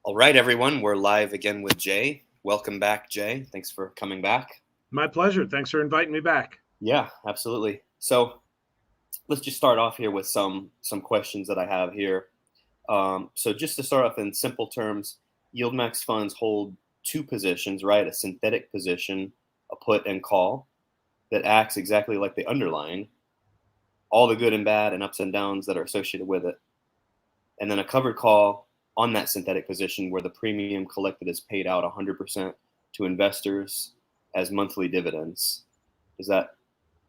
All right, everyone, we're live again with Jay. Welcome back, Jay. Thanks for coming back. My pleasure. Thanks for inviting me back. Yeah, absolutely. So let's just start off here with some questions that I have here. So just to start off in simple terms, YieldMax funds hold two positions, right? A synthetic position, a put and call, that acts exactly like the underlying, all the good and bad and ups and downs that are associated with it. And then a covered call on that synthetic position where the premium collected is paid out 100% to investors as monthly dividends. Does that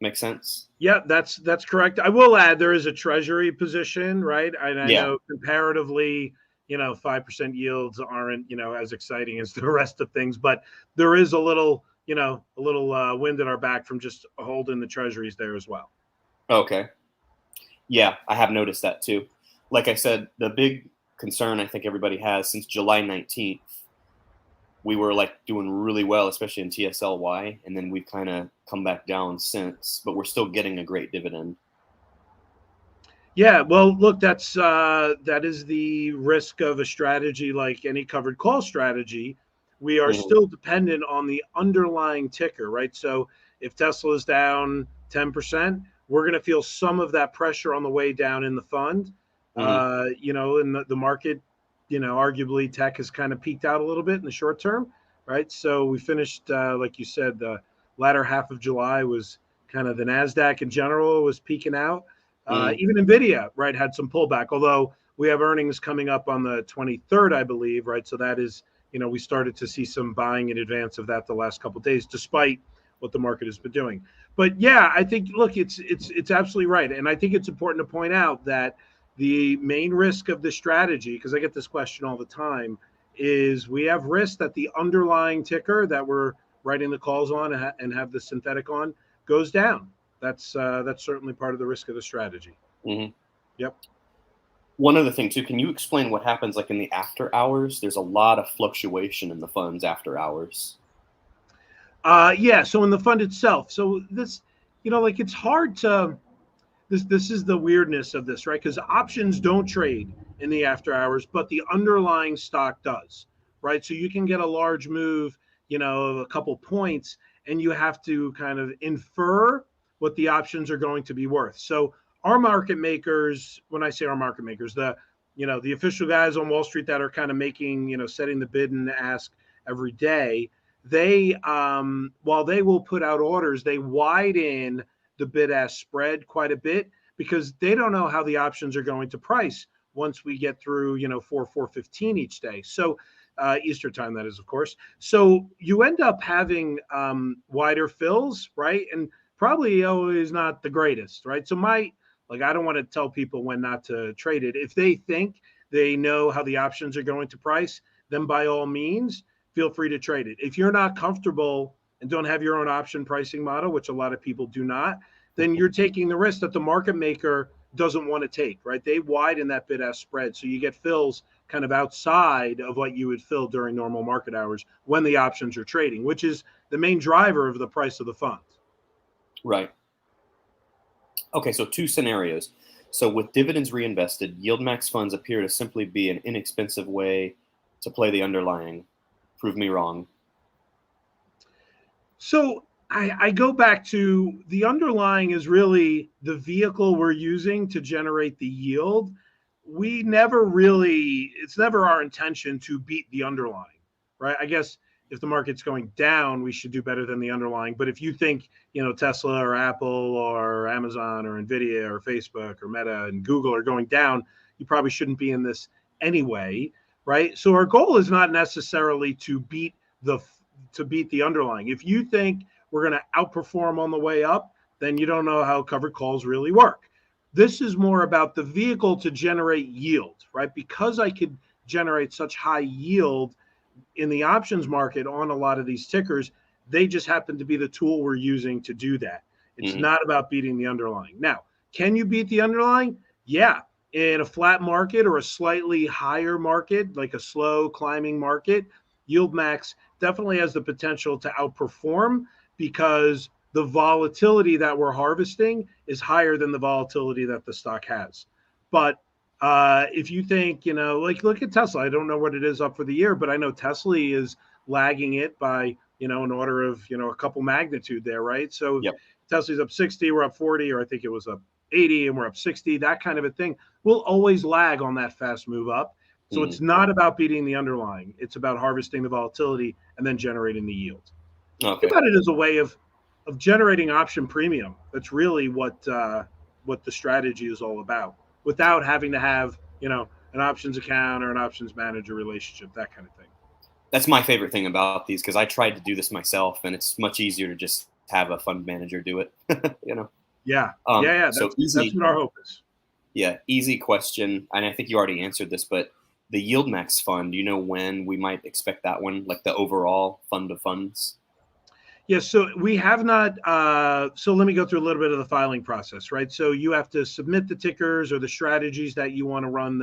make sense? Yeah, that's correct. I will add there is a treasury position, right? And I Yeah. know comparatively, 5% yields aren't, as exciting as the rest of things, but there is a little, wind at our back from just holding the treasuries there as well. Okay. Yeah, I have noticed that too. Like I said, the big concern I think everybody has since July 19th, we were like doing really well, especially in TSLY, and then we've kind of come back down since, but we're still getting a great dividend. Yeah, well, look, that is the risk of a strategy like any covered call strategy. We are Mm-hmm. still dependent on the underlying ticker, right? So if Tesla is down 10%, we're going to feel some of that pressure on the way down in the fund. Mm-hmm. In the market, arguably tech has kind of peaked out a little bit in the short term, right? So we finished, like you said, the latter half of July was kind of the NASDAQ in general was peaking out. Mm-hmm. Even Nvidia, right, had some pullback. Although we have earnings coming up on the 23rd, I believe, right. So that is, we started to see some buying in advance of that the last couple of days, despite what the market has been doing. But yeah, I think look, it's absolutely right, and I think it's important to point out that the main risk of this strategy, because I get this question all the time, is we have risk that the underlying ticker that we're writing the calls on and have the synthetic on goes down. That's certainly part of the risk of the strategy. Mm-hmm. Yep. One other thing too, can you explain what happens like in the after hours? There's a lot of fluctuation in the funds after hours. Yeah. So in the fund itself, so this, like it's hard to. This is the weirdness of this, right? Because options don't trade in the after hours, but the underlying stock does, right? So you can get a large move, of a couple points, and you have to kind of infer what the options are going to be worth. So our market makers, when I say our market makers, the official guys on Wall Street that are kind of making, setting the bid and ask every day, they while they will put out orders, they widen the bid ask spread quite a bit because they don't know how the options are going to price once we get through 4:15 each day. So Eastern time, that is, of course. So you end up having wider fills, right? And probably always not the greatest, right? So I don't want to tell people when not to trade it. If they think they know how the options are going to price, then by all means, feel free to trade it. If you're not comfortable and don't have your own option pricing model, which a lot of people do not, then you're taking the risk that the market maker doesn't want to take, right? They widen that bid ask spread. So you get fills kind of outside of what you would fill during normal market hours when the options are trading, which is the main driver of the price of the fund. Right. Okay, so two scenarios. So with dividends reinvested, YieldMax funds appear to simply be an inexpensive way to play the underlying. Prove me wrong. So I go back to the underlying is really the vehicle we're using to generate the yield. We never really, it's never our intention to beat the underlying, right? I guess if the market's going down, we should do better than the underlying. But if you think, Tesla or Apple or Amazon or Nvidia or Facebook or Meta and Google are going down, you probably shouldn't be in this anyway, right? So our goal is not necessarily the to beat the underlying. If you think we're going to outperform on the way up, then you don't know how covered calls really work. This is more about the vehicle to generate yield, right? Because I could generate such high yield in the options market on a lot of these tickers, they just happen to be the tool we're using to do that. It's Mm-hmm. not about beating the underlying. Now, can you beat the underlying? Yeah. In a flat market or a slightly higher market, like a slow climbing market, YieldMax definitely has the potential to outperform because the volatility that we're harvesting is higher than the volatility that the stock has. But If you think, like look at Tesla. I don't know what it is up for the year, but I know Tesla is lagging it by, an order of, a couple magnitude there, right? So if Yep. Tesla's up 60, we're up 40, or I think it was up 80 and we're up 60, that kind of a thing. We'll always lag on that fast move up. So Mm. it's not about beating the underlying. It's about harvesting the volatility and then generating the yield. Think Okay. about it as a way of generating option premium. That's really what the strategy is all about, without having to have an options account or an options manager relationship, that kind of thing. That's my favorite thing about these because I tried to do this myself, and it's much easier to just have a fund manager do it. you know. Yeah, yeah. So That's easy. what our hope is. Yeah, easy question, and I think you already answered this, but the YieldMax fund. Do you know when we might expect that one? Like the overall fund of funds. Yes, so we have not. So let me go through a little bit of the filing process, right? So you have to submit the tickers or the strategies that you want to run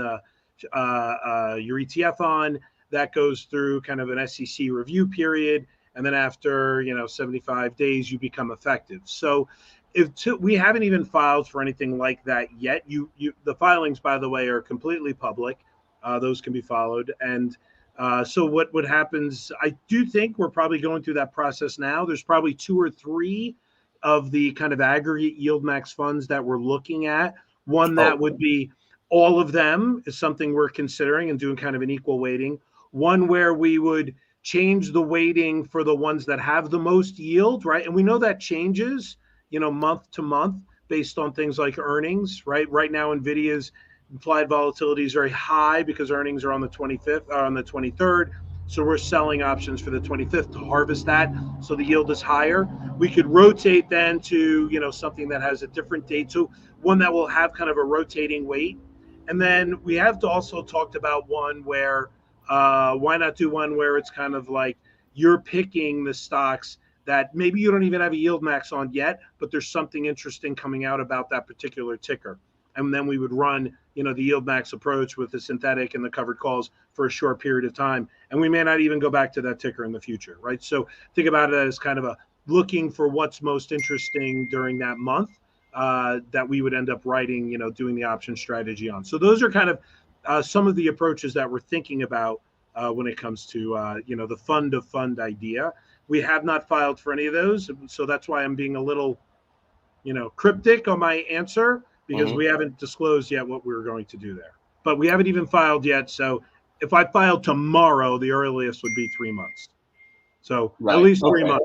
your ETF on. That goes through kind of an SEC review period, and then after 75 days, you become effective. So we haven't even filed for anything like that yet. The filings, by the way, are completely public. Those can be followed, and so what happens, I do think we're probably going through that process now. There's probably two or three of the kind of aggregate yield max funds that we're looking at. One that Oh, would be all of them is something we're considering and doing kind of an equal weighting. One where we would change the weighting for the ones that have the most yield, right? And we know that changes, month to month based on things like earnings, right? Right now, NVIDIA's implied volatility is very high because earnings are on the 25th, on the 23rd. So we're selling options for the 25th to harvest that. So the yield is higher. We could rotate then to, something that has a different date. So one that will have kind of a rotating weight. And then we have to also talked about one where, why not do one where it's kind of like you're picking the stocks that maybe you don't even have a yield max on yet, but there's something interesting coming out about that particular ticker. And then we would run, the yield max approach with the synthetic and the covered calls for a short period of time. And we may not even go back to that ticker in the future, right? So think about it as kind of a looking for what's most interesting during that month that we would end up writing, doing the option strategy on. So those are kind of some of the approaches that we're thinking about when it comes to, the fund of fund idea. We have not filed for any of those. So that's why I'm being a little, cryptic on my answer, because hmm we haven't disclosed yet what we're going to do there. But we haven't even filed yet. So if I filed tomorrow, the earliest would be 3 months. So at right. least three Okay.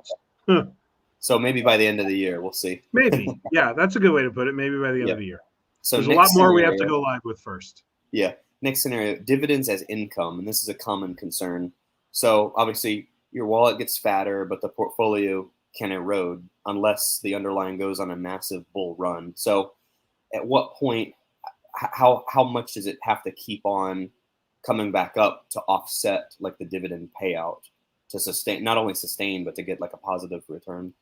months. So maybe by the end of the year, we'll see. Maybe. Yeah, that's a good way to put it. Maybe by the end Yeah. of the year. So There's a lot next more we have to scenario. go live with first. Yeah. Next scenario, dividends as income, and this is a common concern. So obviously, your wallet gets fatter, but the portfolio can erode unless the underlying goes on a massive bull run. So, at what point, how much does it have to keep on coming back up to offset like the dividend payout to sustain, not only sustain, but to get like a positive return?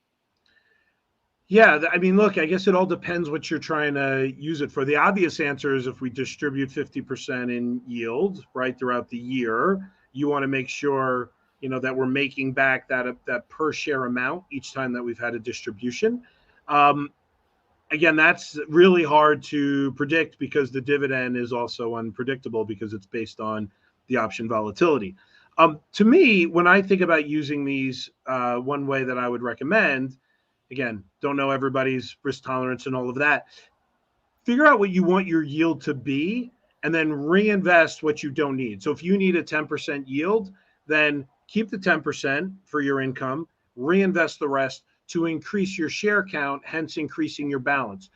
Yeah, I mean, look, I guess it all depends what you're trying to use it for. The obvious answer is if we distribute 50% in yield, right, throughout the year, you want to make sure, that we're making back that per share amount each time that we've had a distribution. Um, Again, that's really hard to predict because the dividend is also unpredictable because it's based on the option volatility. To me, when I think about using these, one way that I would recommend, again, don't know everybody's risk tolerance and all of that. Figure out what you want your yield to be and then reinvest what you don't need. So if you need a 10% yield, then keep the 10% for your income, reinvest the rest to increase your share count, hence increasing your balance.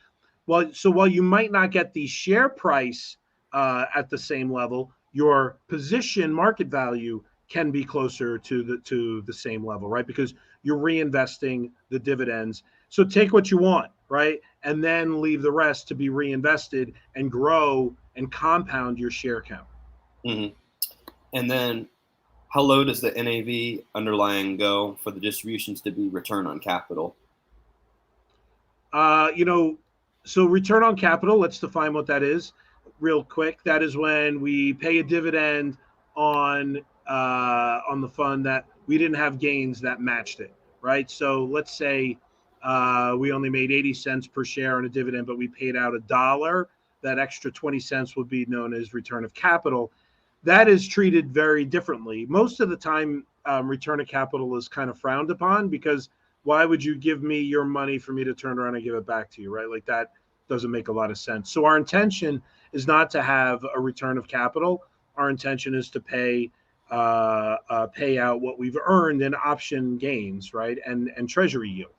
So while you might not get the share price at the same level, your position market value can be closer to the same level, right? Because you're reinvesting the dividends. So take what you want, right? And then leave the rest to be reinvested and grow and compound your share count. hmm And then, how low does the NAV underlying go for the distributions to be return on capital? Uh, you know, so return on capital, let's define what that is real quick. That is when we pay a dividend on the fund that we didn't have gains that matched it, right? So let's say we only made 80 cents per share on a dividend, but we paid out $1. that extra 20 cents would be known as return of capital. That is treated very differently. Most of the time, return of capital is kind of frowned upon, because why would you give me your money for me to turn around and give it back to you, right? Like, that doesn't make a lot of sense. So our intention is not to have a return of capital. Our intention is to pay out what we've earned in option gains, right, and treasury yield.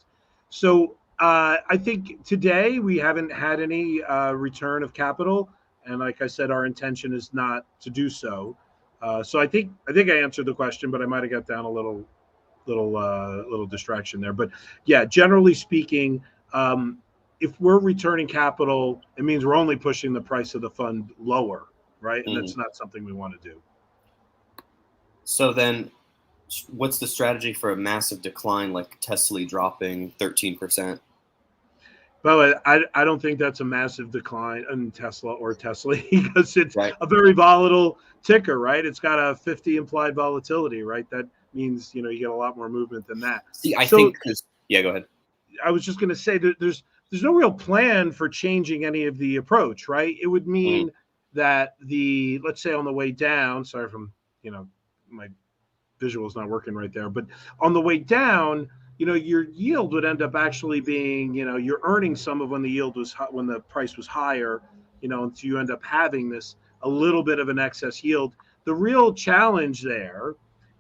So I think today we haven't had any return of capital, and like I said, our intention is not to do so. So I think I answered the question, but I might have got down a little distraction there. But yeah, generally speaking, if we're returning capital, it means we're only pushing the price of the fund lower, right? And that's not something we want to do. So then, what's the strategy for a massive decline like Tesla dropping 13%? But I don't think that's a massive decline in Tesla because it's right. a very volatile ticker, right? It's got a 50 implied volatility, right? That means, you get a lot more movement than that. See, I think yeah, go ahead. I was just going to say that there's no real plan for changing any of the approach, right? It would mean that let's say on the way down, sorry from, my visual is not working right there, but on the way down, your yield would end up actually being, you're earning some of when the price was higher, and so you end up having a little bit of an excess yield. The real challenge there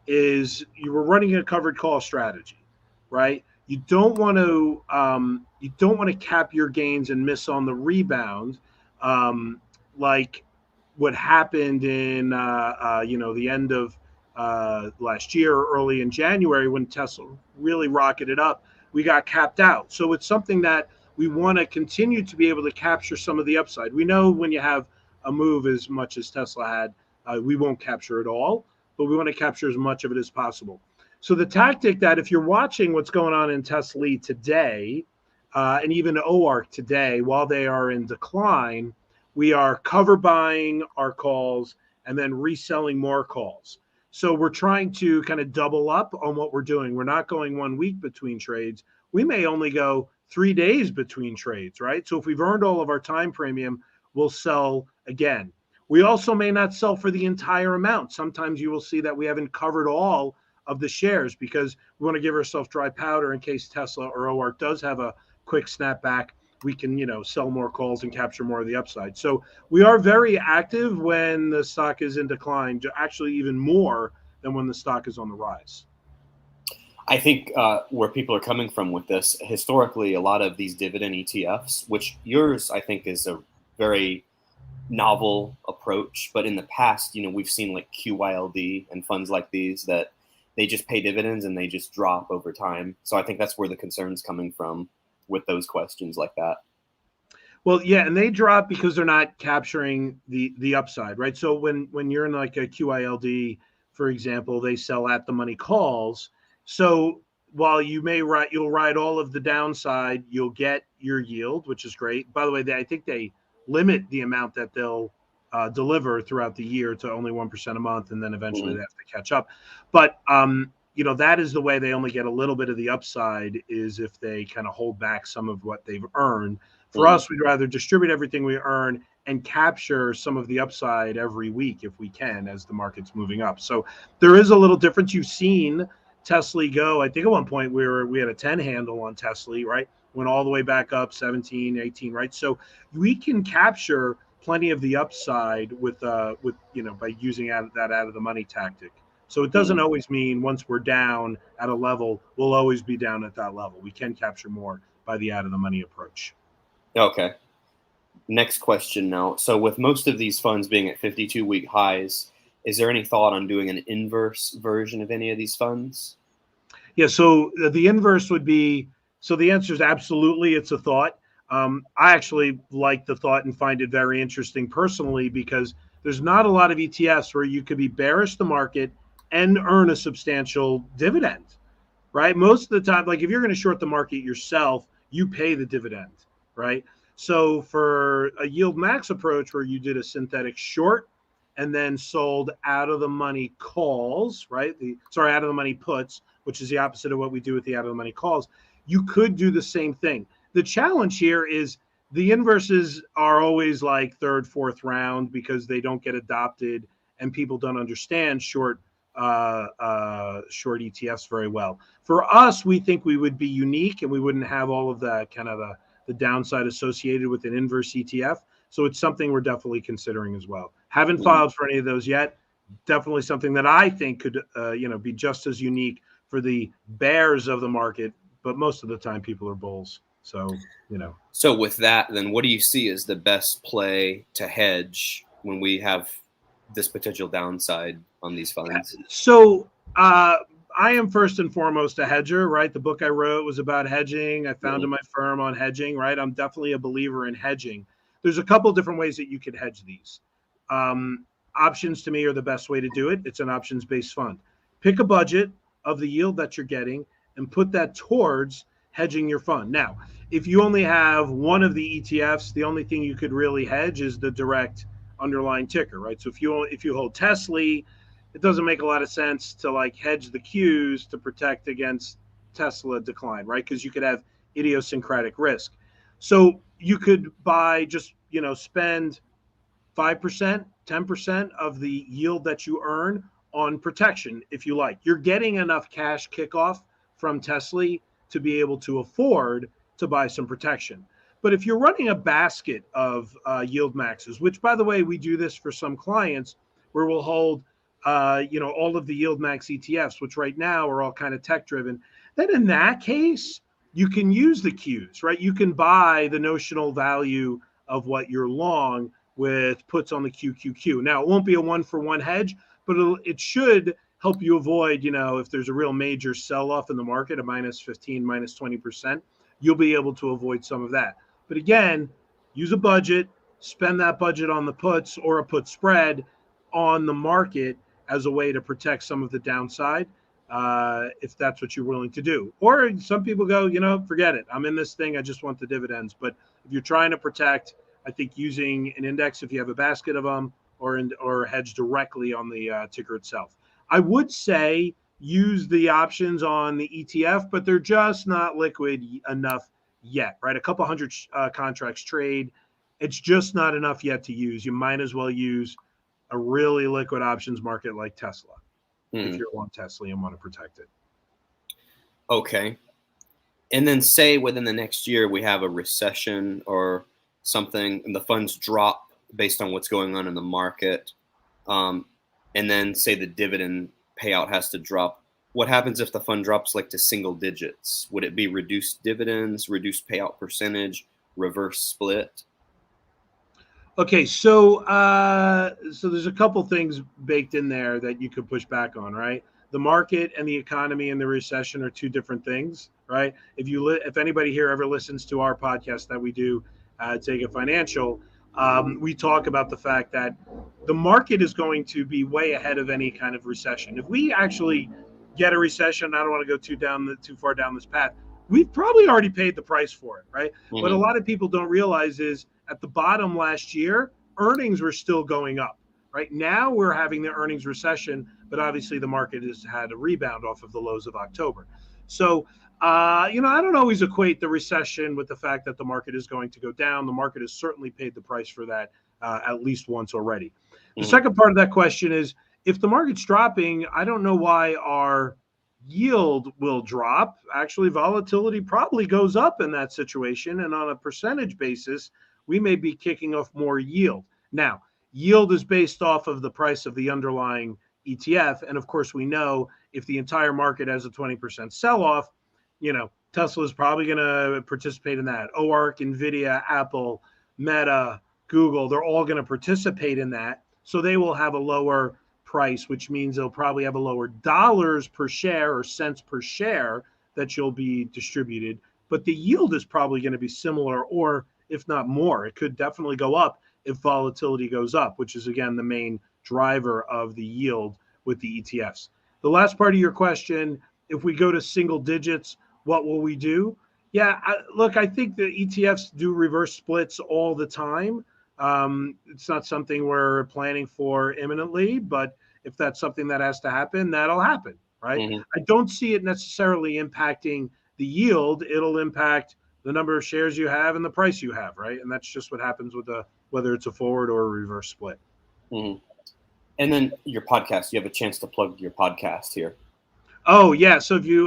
is you were running a covered call strategy, right? You don't want to cap your gains and miss on the rebound, like what happened in the end of last year or early in January when Tesla really rocketed up. We got capped out. So it's something that we want to continue to be able to capture some of the upside. We know when you have a move as much as Tesla had, we won't capture it all, but we want to capture as much of it as possible. So the tactic that, if you're watching what's going on in Tesla today, and even OARC today, while they are in decline, we are cover buying our calls and then reselling more calls. So we're trying to kind of double up on what we're doing. We're not going 1 week between trades. We may only go 3 days between trades, right? So if we've earned all of our time premium, we'll sell again. We also may not sell for the entire amount. Sometimes you will see that we haven't covered all of the shares because we want to give ourselves dry powder in case Tesla or OARC does have a quick snapback. We can, sell more calls and capture more of the upside. So we are very active when the stock is in decline, actually even more than when the stock is on the rise. I think where people are coming from with this, historically, a lot of these dividend ETFs, which yours, I think, is a very novel approach. But in the past, we've seen like QYLD and funds like these that they just pay dividends and they just drop over time. So I think that's where the concern's coming from with those questions like that. Well, yeah, and they drop because they're not capturing the upside, right? So when you're in like a QYLD, for example, they sell at the money calls. So while you'll ride all of the downside, you'll get your yield, which is great. By the way, I think they limit the amount that they'll deliver throughout the year to only 1% a month, and then eventually they have to catch up. But that is the way they only get a little bit of the upside, is if they kind of hold back some of what they've earned. For us, we'd rather distribute everything we earn and capture some of the upside every week if we can, as the market's moving up. So there is a little difference. You've seen Tesla go, I think at one point we had a 10 handle on Tesla, right? Went all the way back up 17, 18, right? So we can capture plenty of the upside with by using that out of the money tactic. So it doesn't always mean once we're down at a level, we'll always be down at that level. We can capture more by the out of the money approach. Okay. Next question now. So with most of these funds being at 52-week highs, is there any thought on doing an inverse version of any of these funds? Yeah, so the inverse would be, so the answer is absolutely, it's a thought. I actually like the thought and find it very interesting personally, because there's not a lot of ETFs where you could be bearish the market and earn a substantial dividend, right? Most of the time, like if you're going to short the market yourself, you pay the dividend, right? So for a YieldMax approach where you did a synthetic short and then sold out of the money calls, right? Out of the money puts, which is the opposite of what we do with the out of the money calls, you could do the same thing. The challenge here is The inverses are always like third, fourth round because they don't get adopted and people don't understand short ETFs very well. For us, we think we would be unique and we wouldn't have all of the kind of the downside associated with an inverse ETF. So it's something we're definitely considering as well. Haven't Mhm. filed for any of those yet. Definitely something that I think could be just as unique for the bears of the market, but most of the time people are bulls. So, So with that, then what do you see as the best play to hedge when we have this potential downside on these funds? So I am first and foremost a hedger, right? The book I wrote was about hedging. I founded Mhm. my firm on hedging, right? I'm definitely a believer in hedging. There's a couple different ways that you could hedge these. Um, Options to me are the best way to do it. It's an options based fund. Pick a budget of the yield that you're getting and put that towards hedging your fund. Now, if you only have one of the ETFs, the only thing you could really hedge is the direct underlying ticker, right? So if you hold Tesla, it doesn't make a lot of sense to like hedge the Qs to protect against Tesla decline, right? Because you could have idiosyncratic risk. So you could buy just, spend 5%, 10% of the yield that you earn on protection, if you like. You're getting enough cash kickoff from Tesla to be able to afford to buy some protection. But if you're running a basket of yield maxes, which by the way, we do this for some clients where we'll hold, all of the yield max ETFs, which right now are all kind of tech driven, then in that case, you can use the Qs, right? You can buy the notional value of what you're long with puts on the QQQ. Now, it won't be a one-for-one hedge, but it should help you avoid, if there's a real major sell-off in the market, a minus 15, minus 20%, you'll be able to avoid some of that. But again, use a budget, spend that budget on the puts or a put spread on the market as a way to protect some of the downside, if that's what you're willing to do. Or some people go, forget it. I'm in this thing. I just want the dividends. But if you're trying to protect, I think using an index, if you have a basket of them, or hedge directly on the ticker itself. I would say use the options on the ETF, but they're just not liquid enough yet, right? A couple hundred contracts trade. It's just not enough yet to use. You might as well use a really liquid options market like Tesla if Mhm. you're on Tesla and want to protect it. Okay. And then say within the next year we have a recession or something and the funds drop based on what's going on in the market. Um, and then say the dividend payout has to drop. What happens if the fund drops like to single digits? Would it be reduced dividends, reduced payout percentage, reverse split? Okay, so there's a couple things baked in there that you could push back on, right? The market and the economy and the recession are two different things, right? If anybody here ever listens to our podcast that we do, Take It Financial, we talk about the fact that the market is going to be way ahead of any kind of recession. If we actually get a recession, I don't want to go too far down this path. We've probably already paid the price for it, right? What a Mm-hmm. lot of people don't realize is at the bottom last year, earnings were still going up. Right now, we're having the earnings recession, but obviously the market has had a rebound off of the lows of October. So, I don't always equate the recession with the fact that the market is going to go down. The market has certainly paid the price for that at least once already. The Mm-hmm. second part of that question is if the market's dropping, I don't know why our yield will drop. Actually, volatility probably goes up in that situation. And on a percentage basis, we may be kicking off more yield. Now, yield is based off of the price of the underlying ETF. And of course, we know if the entire market has a 20% sell off, Tesla is probably going to participate in that. OARC, NVIDIA, Apple, Meta, Google, they're all going to participate in that. So they will have a lower price, which means they'll probably have a lower dollars per share or cents per share that you'll be distributed. But the yield is probably going to be similar, or if not more. It could definitely go up if volatility goes up, which is, again, the main driver of the yield with the ETFs. The last part of your question, if we go to single digits, what will we do? Yeah, look, I think the ETFs do reverse splits all the time. It's not something we're planning for imminently, but if that's something that has to happen, that'll happen, right? Mm-hmm. I don't see it necessarily impacting the yield. It'll impact the number of shares you have and the price you have, right? And that's just what happens with whether it's a forward or a reverse split. Mm-hmm. And then your podcast, you have a chance to plug your podcast here. Oh yeah, so if you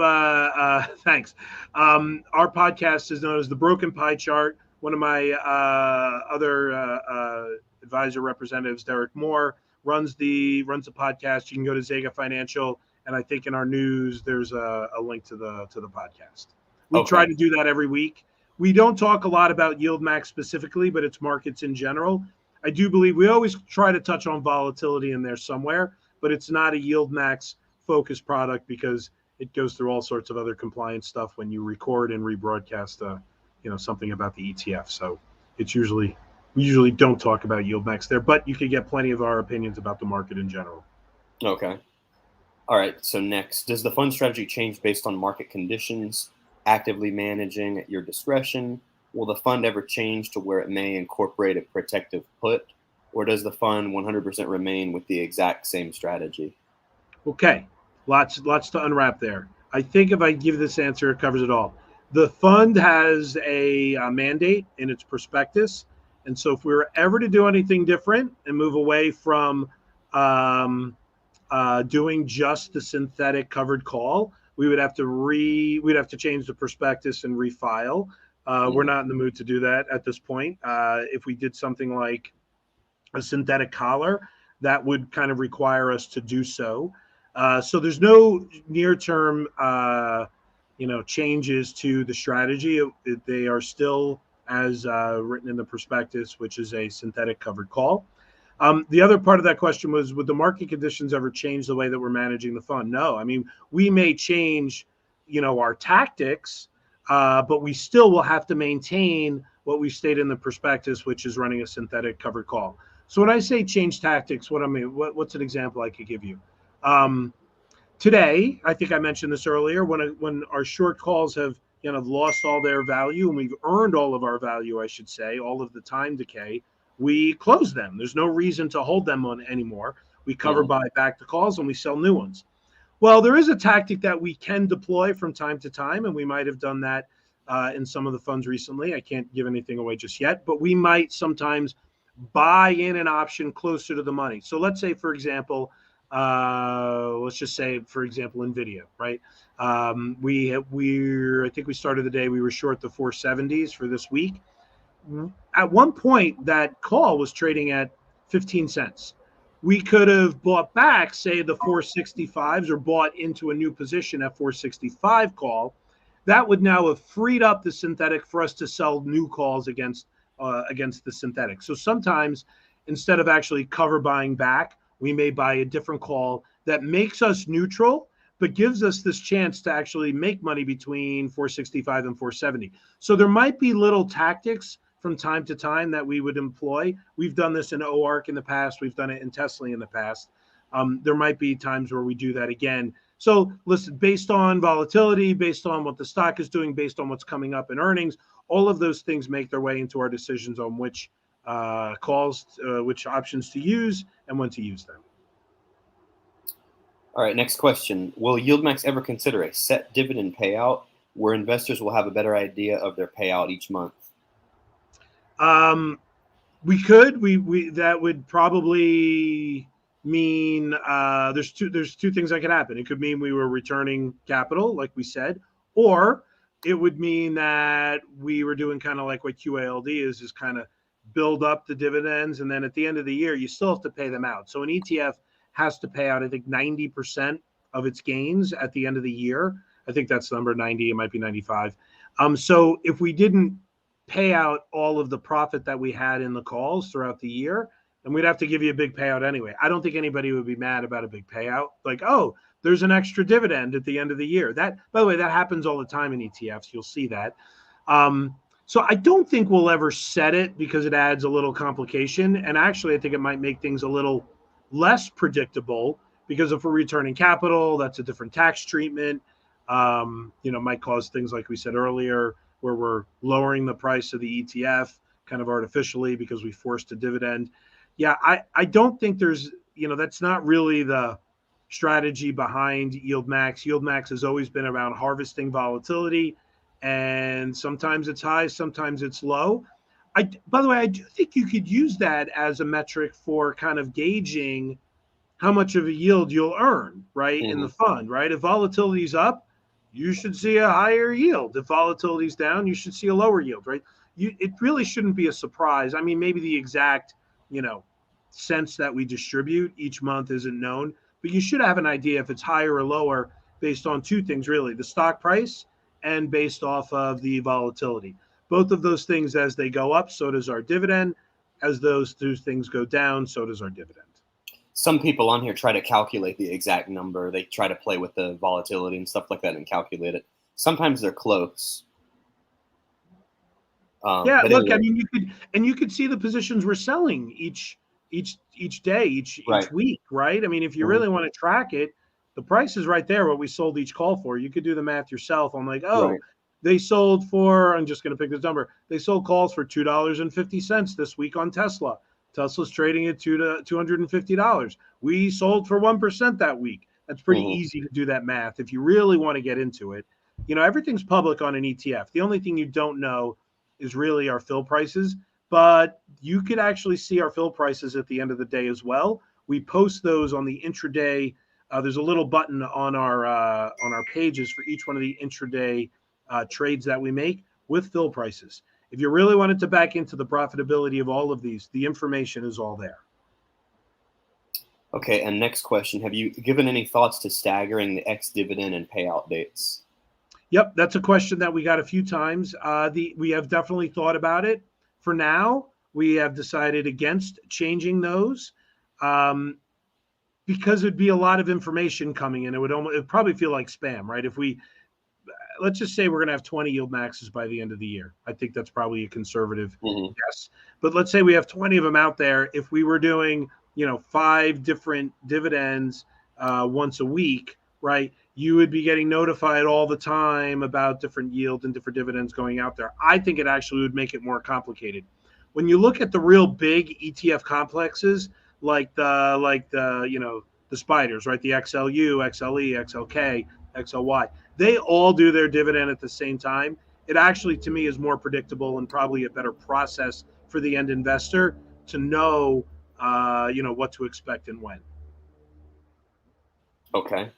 thanks. Our podcast is known as the Broken Pie Chart. One of my other advisor representatives, Derek Moore, runs the podcast. You can go to Zega Financial, and I think in our news there's a link to the podcast. We try to do that every week. We don't talk a lot about YieldMax specifically, but it's markets in general. I do believe we always try to touch on volatility in there somewhere, but it's not a YieldMax focused product because it goes through all sorts of other compliance stuff when you record and rebroadcast something about the ETF. So it's we usually don't talk about YieldMax there, but you can get plenty of our opinions about the market in general. Okay. All right. So next, does the fund strategy change based on market conditions? Actively managing at your discretion? Will the fund ever change to where it may incorporate a protective put, or does the fund 100% remain with the exact same strategy? Okay, lots to unwrap there. I think if I give this answer, it covers it all. The fund has a mandate in its prospectus, and so if we were ever to do anything different and move away from doing just the synthetic covered call, we'd have to change the prospectus and refile. We're not in the mood to do that at this point. If we did something like a synthetic collar, that would kind of require us to do so. So there's no near-term, changes to the strategy. They are still as written in the prospectus, which is a synthetic covered call. The other part of that question was, would the market conditions ever change the way that we're managing the fund? No. I mean, we may change, our tactics, but we still will have to maintain what we stated in the prospectus, which is running a synthetic covered call. So when I say change tactics, what's an example I could give you? Today, I think I mentioned this earlier, when our short calls have lost all their value and we've earned all of our value, I should say, all of the time decay, we close them. There's no reason to hold them on anymore. We cover buy back the calls and we sell new ones. Well, there is a tactic that we can deploy from time to time, and we might have done that in some of the funds recently. I can't give anything away just yet, but we might sometimes buy in an option closer to the money. So let's say, for example, NVIDIA, right? I think we started the day, we were short the 470s for this week. At one point, that call was trading at 15 cents. We could have bought back, say, the 465s or bought into a new position at 465 call. That would now have freed up the synthetic for us to sell new calls against the synthetic. So sometimes, instead of actually cover buying back, we may buy a different call that makes us neutral, but gives us this chance to actually make money between 465 and 470. So there might be little tactics from time to time that we would employ. We've done this in OARC in the past. We've done it in Tesla in the past. There might be times where we do that again. So listen, based on volatility, based on what the stock is doing, based on what's coming up in earnings, all of those things make their way into our decisions on which which options to use and when to use them. All right, next question. Will YieldMax ever consider a set dividend payout where investors will have a better idea of their payout each month? We could. We that would probably mean there's two things that could happen. It could mean we were returning capital, like we said, or it would mean that we were doing kind of like what QALD is kind of build up the dividends, and then at the end of the year, you still have to pay them out. So an ETF has to pay out, I think, 90% of its gains at the end of the year. I think that's the number 90. It might be 95. So if we didn't pay out all of the profit that we had in the calls throughout the year, then we'd have to give you a big payout anyway. I don't think anybody would be mad about a big payout. Like, oh, there's an extra dividend at the end of the year. That, by the way, that happens all the time in ETFs. You'll see that. So I don't think we'll ever set it because it adds a little complication. And actually, I think it might make things a little less predictable because if we're returning capital, that's a different tax treatment. Might cause things like we said earlier, where we're lowering the price of the ETF kind of artificially because we forced a dividend. Yeah, I don't think there's, that's not really the strategy behind YieldMax. YieldMax has always been around harvesting volatility and sometimes it's high, sometimes it's low. By the way, I do think you could use that as a metric for kind of gauging how much of a yield you'll earn, right, in the fund, right? If volatility's up, you should see a higher yield. If volatility's down, you should see a lower yield, right? It really shouldn't be a surprise. I mean, maybe the exact, cents that we distribute each month isn't known, but you should have an idea if it's higher or lower based on two things, really: the stock price and based off of the volatility. Both of those things, as they go up, so does our dividend. As those two things go down, so does our dividend. Some people on here try to calculate the exact number. They try to play with the volatility and stuff like that and calculate it. Sometimes they're close. Yeah, But look, anyway. I mean, you could see the positions we're selling each day, each week, right? I mean, if you really want to track it, the price is right there, what we sold each call for. You could do the math yourself. I'm like, they sold for, I'm just going to pick this number. They sold calls for $2.50 this week on Tesla. Tesla's trading at $250. We sold for 1% that week. That's pretty easy to do that math if you really want to get into it. Everything's public on an ETF. The only thing you don't know is really our fill prices, but you could actually see our fill prices at the end of the day as well. We post those on the intraday. There's a little button on our pages for each one of the intraday trades that we make with fill prices. If you really wanted to back into the profitability of all of these, the information is all there. Okay, and next question. Have you given any thoughts to staggering the ex-dividend and payout dates? Yep, that's a question that we got a few times. We have definitely thought about it. For now, we have decided against changing those because it'd be a lot of information coming in. It'd probably feel like spam, right? If let's just say we're going to have 20 yield maxes by the end of the year. I think that's probably a conservative guess. But let's say we have 20 of them out there. If we were doing, 5 different dividends once a week, right, you would be getting notified all the time about different yield and different dividends going out there. I think it actually would make it more complicated. When you look at the real big ETF complexes, like the spiders, right, the XLU, XLE, XLK, XLY, they all do their dividend at the same time. It actually, to me, is more predictable and probably a better process for the end investor to know, what to expect and when. Okay.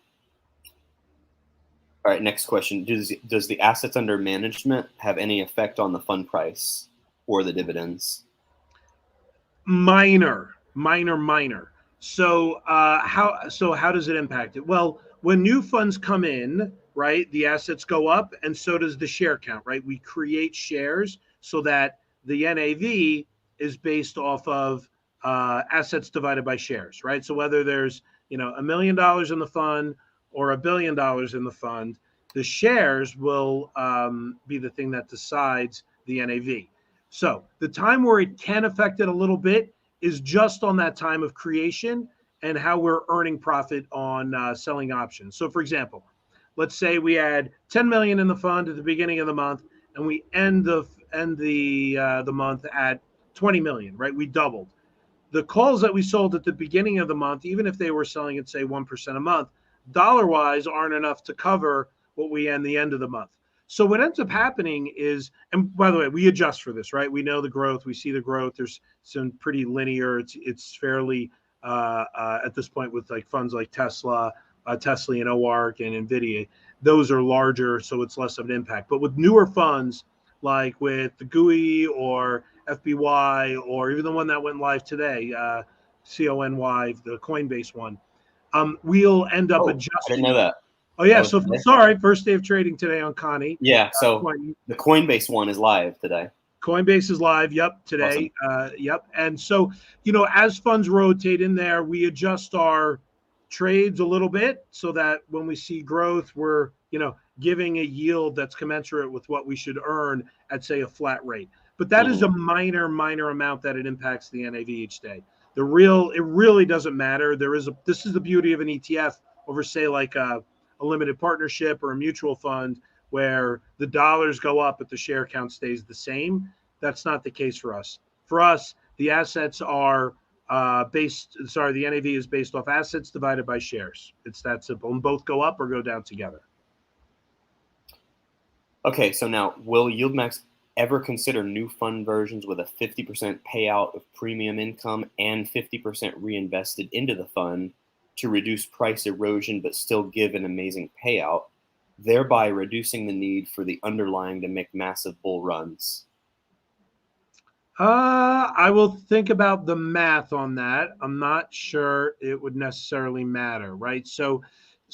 All right, next question. Does the assets under management have any effect on the fund price or the dividends? Minor. So how does it impact it? Well, when new funds come in, right, the assets go up, and so does the share count, right? We create shares so that the NAV is based off of assets divided by shares, right? So whether there's $1 million in the fund or $1 billion in the fund, the shares will be the thing that decides the NAV. So the time where it can affect it a little bit is just on that time of creation and how we're earning profit on selling options. So, for example, let's say we had 10 million in the fund at the beginning of the month, and we end the month at 20 million. Right? We doubled. The calls that we sold at the beginning of the month, even if they were selling at say 1% a month, dollar-wise aren't enough to cover what we end the end of the month. So what ends up happening is, and by the way, we adjust for this, right? We know the growth, we see the growth. There's some pretty linear. It's fairly at this point with like funds like Tesla and OARC and Nvidia. Those are larger, so it's less of an impact. But with newer funds, like with the GUI or FBY, or even the one that went live today, CONY, the Coinbase one, we'll end up adjusting. I didn't know that. Oh yeah, so sorry, first day of trading today on Connie. Yeah, so the Coinbase one is live today. Coinbase is live, yep, today. Awesome. Yep. And so, as funds rotate in there, we adjust our trades a little bit so that when we see growth, we're, giving a yield that's commensurate with what we should earn at, say, a flat rate. But that is a minor amount that it impacts the NAV each day. It really doesn't matter. This is the beauty of an ETF over, say, like a limited partnership or a mutual fund where the dollars go up but the share count stays the same. That's not the case for us. For us, the assets are the NAV is based off assets divided by shares. It's that simple, and both go up or go down together. Okay, so now will YieldMax ever consider new fund versions with a 50% payout of premium income and 50% reinvested into the fund to reduce price erosion but still give an amazing payout, thereby reducing the need for the underlying to make massive bull runs? I will think about the math on that. I'm not sure it would necessarily matter, right? So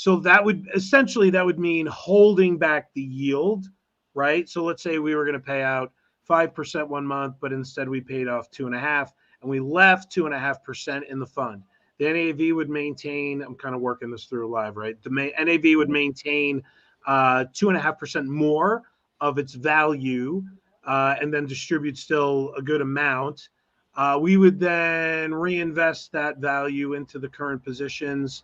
that would essentially that would mean holding back the yield, right? So let's say we were going to pay out 5% one month, but instead we paid off 2.5, and we left 2.5% in the fund. The NAV would maintain. I'm kind of working this through live, right? The NAV would maintain 2.5% more of its value, and then distribute still a good amount. We would then reinvest that value into the current positions.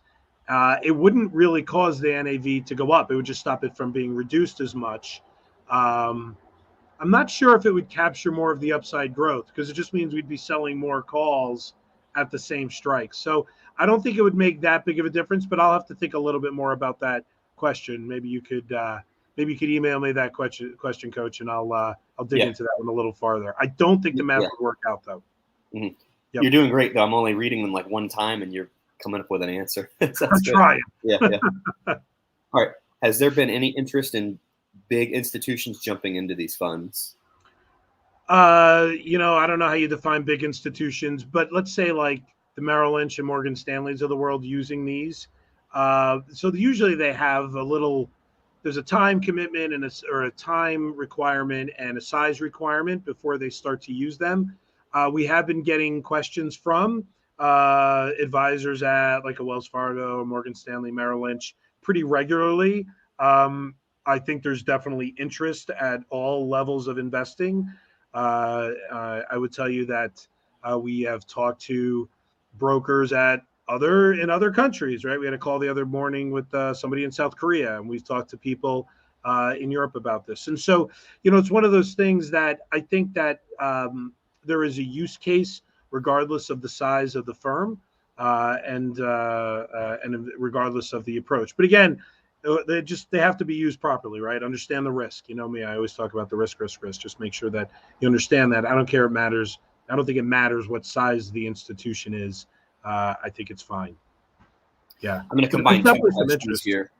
It wouldn't really cause the NAV to go up. It would just stop it from being reduced as much. I'm not sure if it would capture more of the upside growth, because it just means we'd be selling more calls at the same strike. So I don't think it would make that big of a difference, but I'll have to think a little bit more about that question. Maybe you could email me that question, Coach, and I'll dig into that one a little farther. I don't think the math would work out, though. Mm-hmm. Yep. You're doing great, though. I'm only reading them like one time, and you're coming up with an answer. I'm trying. Yeah. All right. Has there been any interest in big institutions jumping into these funds? I don't know how you define big institutions, but let's say like the Merrill Lynch and Morgan Stanleys of the world using these. So usually they have there's a time commitment and a time requirement and a size requirement before they start to use them. We have been getting questions from advisors at like a Wells Fargo, Morgan Stanley, Merrill Lynch pretty regularly. I think there's definitely interest at all levels of investing. I would tell you that we have talked to brokers in other countries, right? We had a call the other morning with somebody in South Korea, and we've talked to people in Europe about this. And so, it's one of those things that I think that there is a use case regardless of the size of the firm, and regardless of the approach. But again, they have to be used properly, right? Understand the risk. You know me, I always talk about the risk. Just make sure that you understand that. I don't care. It matters. I don't think it matters what size the institution is. I think it's fine. Yeah. I'm going to combine two questions here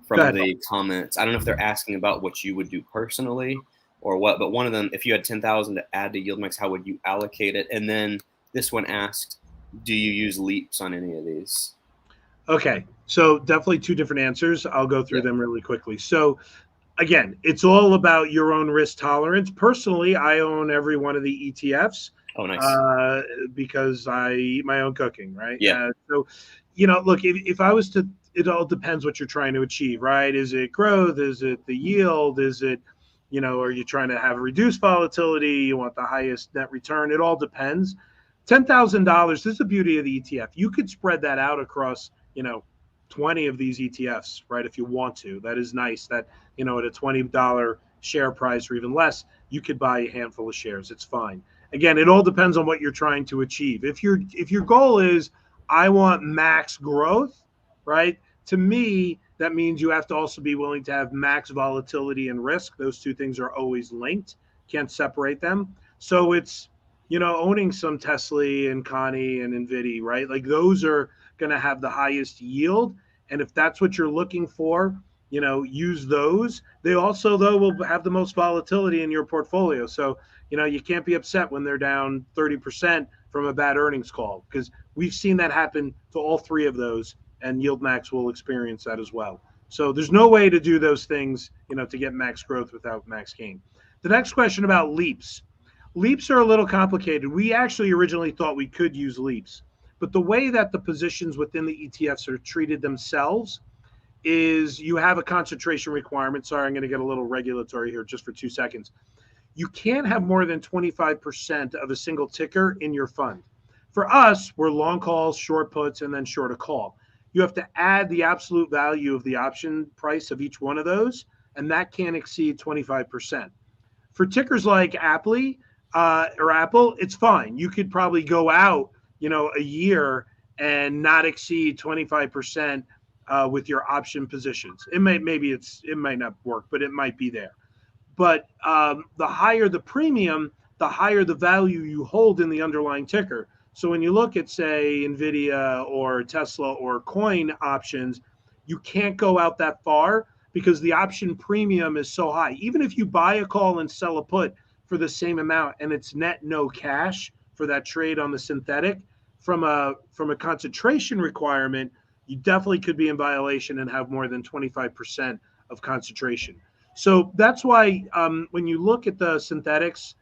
from the comments. I don't know if they're asking about what you would do personally or what, but one of them, if you had 10,000 to add to YieldMax, how would you allocate it? And then this one asked, do you use leaps on any of these? Okay, so definitely two different answers. I'll go through them really quickly. So again, it's all about your own risk tolerance. Personally, I own every one of the ETFs. Oh, nice. Because I eat my own cooking, right? Yeah. So, look, if I was to, it all depends what you're trying to achieve, right? Is it growth? Is it the yield? Is it, are you trying to have reduced volatility? You want the highest net return? It all depends. $10,000, this is the beauty of the ETF. You could spread that out across, 20 of these ETFs, right? If you want to. That is nice that, at a $20 share price or even less, you could buy a handful of shares. It's fine. Again, it all depends on what you're trying to achieve. If your goal is, I want max growth, right? To me, that means you have to also be willing to have max volatility and risk. Those two things are always linked. Can't separate them. So it's, owning some Tesla and Connie and NVIDIA, right? Like those are going to have the highest yield. And if that's what you're looking for, use those. They also, though, will have the most volatility in your portfolio. So, you can't be upset when they're down 30% from a bad earnings call, because we've seen that happen to all three of those, and YieldMax will experience that as well. So there's no way to do those things, to get max growth without max gain. The next question about leaps. Leaps are a little complicated. We actually originally thought we could use leaps, but the way that the positions within the ETFs are treated themselves is you have a concentration requirement. Sorry, I'm going to get a little regulatory here just for 2 seconds. You can't have more than 25% of a single ticker in your fund. For us, we're long calls, short puts, and then short a call. You have to add the absolute value of the option price of each one of those, and that can't exceed 25%. For tickers like Apple, it's fine. You could probably go out, a year and not exceed 25% with your option positions. It might not work, but it might be there. But the higher the premium, the higher the value you hold in the underlying ticker. So when you look at, say, NVIDIA or Tesla or coin options, you can't go out that far because the option premium is so high. Even if you buy a call and sell a put for the same amount and it's net no cash for that trade on the synthetic, from a concentration requirement, you definitely could be in violation and have more than 25% of concentration. So that's why when you look at the synthetics,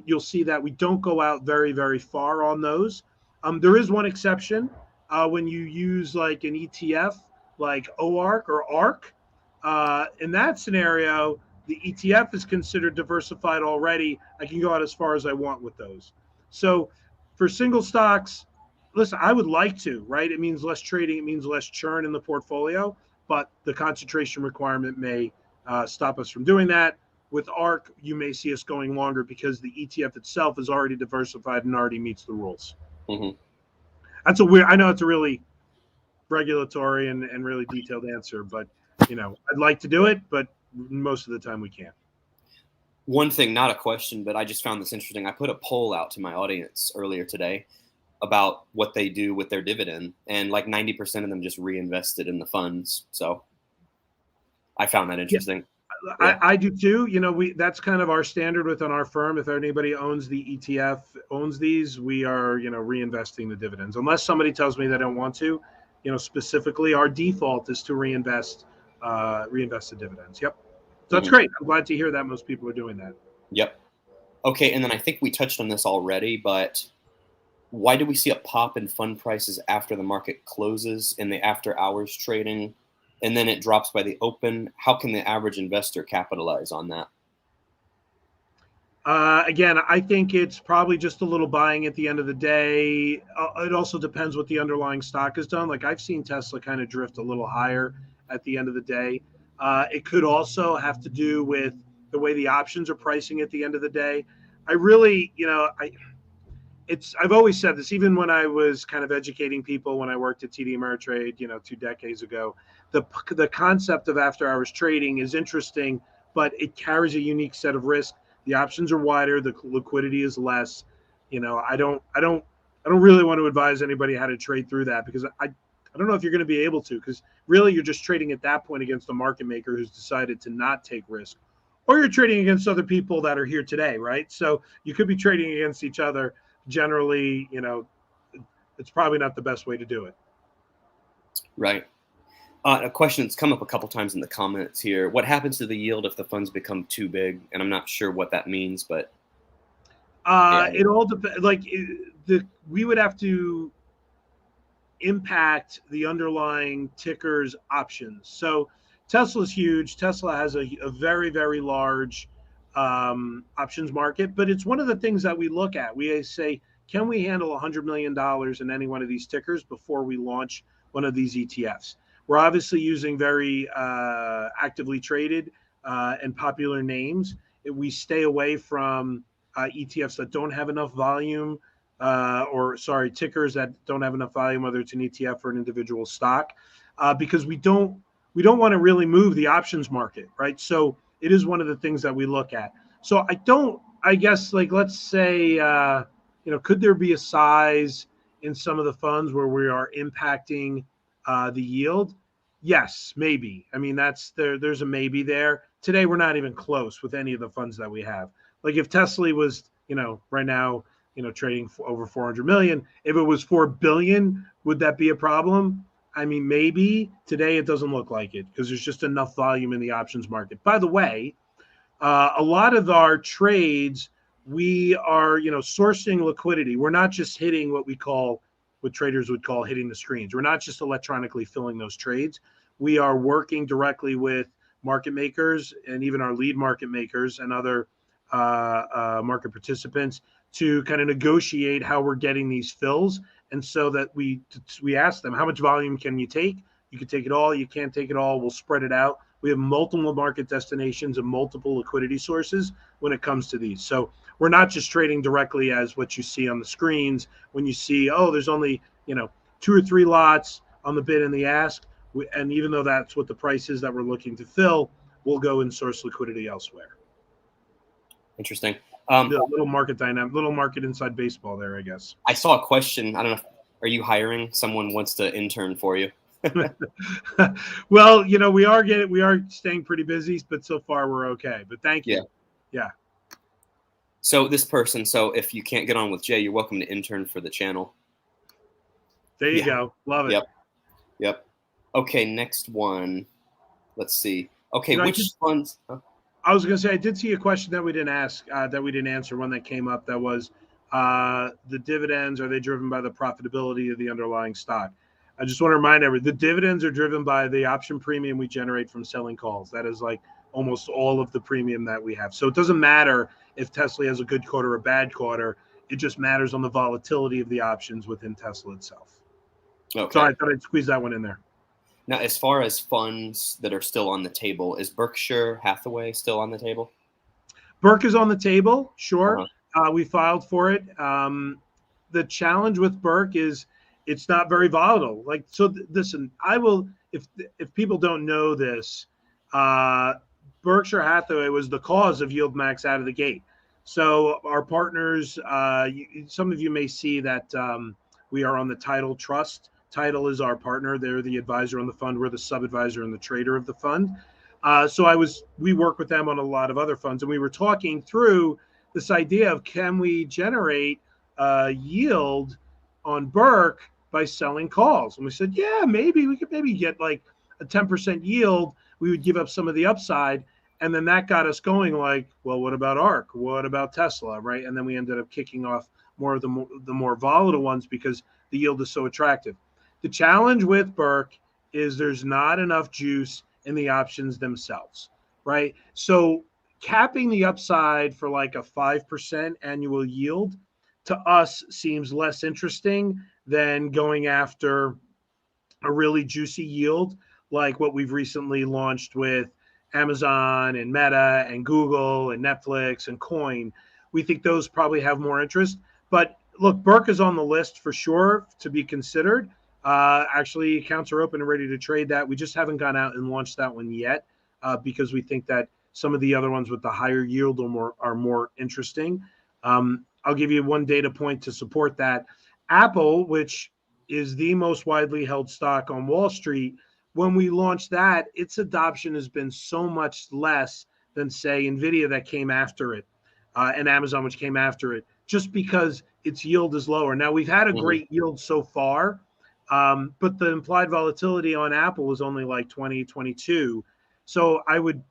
you'll see that we don't go out very, very far on those. There is one exception when you use like an ETF, like OARC or ARC. In that scenario, the ETF is considered diversified already. I can go out as far as I want with those. So for single stocks, listen, I would like to, right? It means less trading, it means less churn in the portfolio, but the concentration requirement may stop us from doing that. With ARC, you may see us going longer because the ETF itself is already diversified and already meets the rules. Mm-hmm. That's a weird, I know it's a really regulatory and really detailed answer, but I'd like to do it, but most of the time we can't. One thing, not a question, but I just found this interesting. I put a poll out to my audience earlier today about what they do with their dividend, and like 90% of them just reinvested in the funds. So I found that interesting. Yeah. I do too. That's kind of our standard within our firm. If anybody owns the ETF, owns these, we are, reinvesting the dividends. Unless somebody tells me they don't want to, specifically our default is to reinvest the dividends. Yep. So that's great. I'm glad to hear that most people are doing that. Yep. Okay. And then I think we touched on this already, but why do we see a pop in fund prices after the market closes in the after hours trading, and then it drops by the open? How can the average investor capitalize on that? Again, I think it's probably just a little buying at the end of the day. It also depends what the underlying stock has done. Like I've seen Tesla kind of drift a little higher at the end of the day. It could also have to do with the way the options are pricing at the end of the day. I really, I've always said this, even when I was kind of educating people when I worked at TD Ameritrade, 2 decades ago. The concept of after hours trading is interesting, but it carries a unique set of risk. The options are wider, the liquidity is less. I don't really want to advise anybody how to trade through that, because I don't know if you're going to be able to, because really you're just trading at that point against a market maker who's decided to not take risk, or you're trading against other people that are here today, right? So you could be trading against each other. Generally, it's probably not the best way to do it. Right. A question that's come up a couple times in the comments here: what happens to the yield if the funds become too big? And I'm not sure what that means, but it all depends. We would have to impact the underlying ticker's options. So Tesla's huge. Tesla has a very, very large options market, but it's one of the things that we look at. We say, can we handle $100 million in any one of these tickers before we launch one of these ETFs? We're obviously using very actively traded and popular names. We stay away from ETFs that don't have enough volume, tickers that don't have enough volume, whether it's an ETF or an individual stock, because we don't want to really move the options market, right? So it is one of the things that we look at. So I guess, let's say, could there be a size in some of the funds where we are impacting the yield? Yes, maybe. I mean, there's a maybe there. Today, we're not even close with any of the funds that we have. Like if Tesla was, right now, trading for over 400 million, if it was 4 billion, would that be a problem? I mean, maybe. Today it doesn't look like it because there's just enough volume in the options market. By the way, a lot of our trades, we are, sourcing liquidity. We're not just hitting what traders would call hitting the screens. We're not just electronically filling those trades. We are working directly with market makers and even our lead market makers and other market participants to kind of negotiate how we're getting these fills. And so that we ask them, how much volume can you take? You can take it all. You can't take it all. We'll spread it out. We have multiple market destinations and multiple liquidity sources when it comes to these. So we're not just trading directly as what you see on the screens when you see, there's only, 2 or 3 lots on the bid and the ask. And even though that's what the price is that we're looking to fill, we'll go and source liquidity elsewhere. Interesting. The little market dynamic, little market inside baseball there, I guess. I saw a question. I don't know. Are you hiring? Someone wants to intern for you. Well, we are staying pretty busy, but so far we're okay. But thank you. Yeah. So this person, so if you can't get on with Jay, you're welcome to intern for the channel. There you go. Love it. Yep. Okay, next one. Let's see. Okay, which funds? I was going to say, I did see a question that we didn't ask, that we didn't answer. One that came up that was the dividends, are they driven by the profitability of the underlying stock? I just want to remind everyone, the dividends are driven by the option premium we generate from selling calls. That is like almost all of the premium that we have. So it doesn't matter if Tesla has a good quarter or a bad quarter. It just matters on the volatility of the options within Tesla itself. Okay. So I thought I'd squeeze that one in there. Now, as far as funds that are still on the table, is Berkshire Hathaway still on the table? Berk is on the table, sure. We filed for it. The challenge with Berk is it's not very volatile. Like, so listen, I will, if people don't know this, Berkshire Hathaway was the cause of YieldMax out of the gate. So our partners, some of you may see that we are on the Title Trust. Title is our partner. They're the advisor on the fund. We're the sub-advisor and the trader of the fund. So we work with them on a lot of other funds, and we were talking through this idea of, can we generate yield on Berk by selling calls? And we said, yeah, maybe we could get like a 10% yield. We would give up some of the upside. And then that got us going like, well, what about ARK? What about Tesla, right? And then we ended up kicking off more of the more volatile ones because the yield is so attractive. The challenge with Berk is there's not enough juice in the options themselves, right? So capping the upside for like a 5% annual yield to us seems less interesting than going after a really juicy yield like what we've recently launched with Amazon and Meta and Google and Netflix and Coin. We think those probably have more interest. But look, Berk is on the list for sure to be considered. Actually, accounts are open and ready to trade that. We just haven't gone out and launched that one yet because we think that some of the other ones with the higher yield are more interesting. I'll give you one data point to support that. Apple, which is the most widely held stock on Wall Street, when we launched that, its adoption has been so much less than, say, NVIDIA that came after it and Amazon, which came after it, just because its yield is lower. Now, we've had a great yield so far, but the implied volatility on Apple was only like 20, 22. So I would,